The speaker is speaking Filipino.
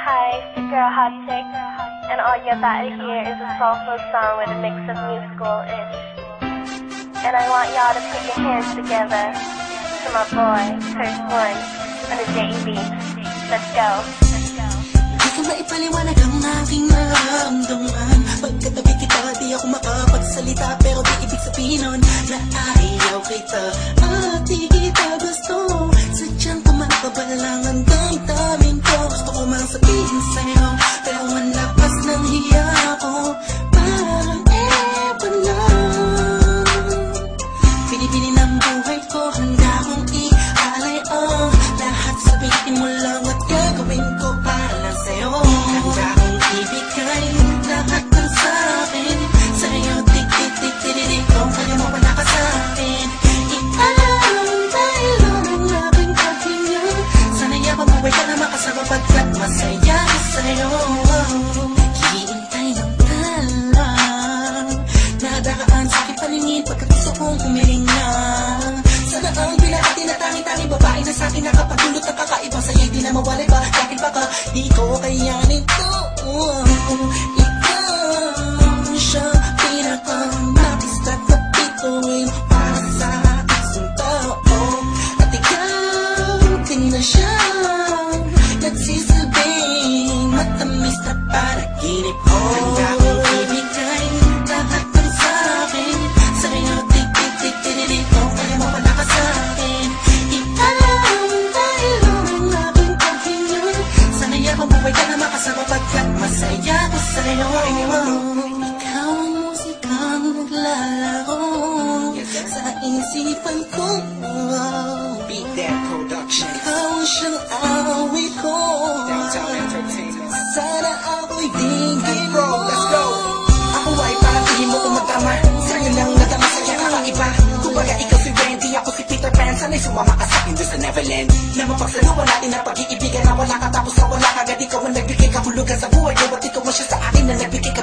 Hi, it's your girl Hot Chick, and all you're about to hear is a soulful song with a mix of musical-ish. And I want y'all to put your hands together to my boy, Curse One, on the JB. Let's go. Di ko maipaliwanag ang aking nararamdaman. Pagkatabi kita, di ako makapagsalita, pero di ibig sabihin nun na ayaw kita at di kita gusto. Sadyang kumakabalang ang damdamin ko. Gusto ko mang sabihin sa'yo, pero manlapas ng hiya ko. Parang ewan lang. Pinipili ng buhay ko, handa kong ialay ang lahat. Sabihin mo lang at gagawin ko para lang sa'yo. Handa kong ibigay lahat ng sa'kin sa'yo. Tik-tik-tik-tik-tik, kung kaya mo wala ka sa'kin. Ialam dahil ang aking paghinga. Sana'y mabuhay ka na makasama pagkat masaya ko sa'yo. Naghihintay ng talang nadakaan sa aking paningin pagkat gusto kong humiling na. Sana ang binahati na tangi-tangi babae na sa'kin nakapagdulot ng kakaibang sa'yo'y di na mawalay ba? Dahil baka di ko kayanin to. Ikaw siya pinakamapis at napituin para sa isang tao. At ikaw din na siya nagsisilbing matamis na panaginip ko. Handa kong ibigay lahat ng sa'kin sa'yo. Tik-tik-tik-tik-tik, kung kaya mo wala ka sa'kin. Ialam dahil ang aking paghinga. Sana'y mabuhay ka na makasama pagkat masaya ko sa'yo. Ikaw ang musikang naglalaro sa isipan ko. Beat That Production. Ikaw siyang awit ko. Downtown Entertainment. Sana ako'y tingin mo. Let's go. Ako ay parang tingin mo tumatama. Sa'yo lang natama sa'yo kakaiba. Kumbaga ikaw si Wendy, ako si Peter Pan. Sana'y sumama ka sa'kin doon sa Neverland. Na mapagsaluhan natin ang pag-iibigan na wala ka tapos na wala ka. Agad ikaw ang nagbigay kahulugan sa buhay ko. At ikaw mo siya sa akin na nagbigay ka.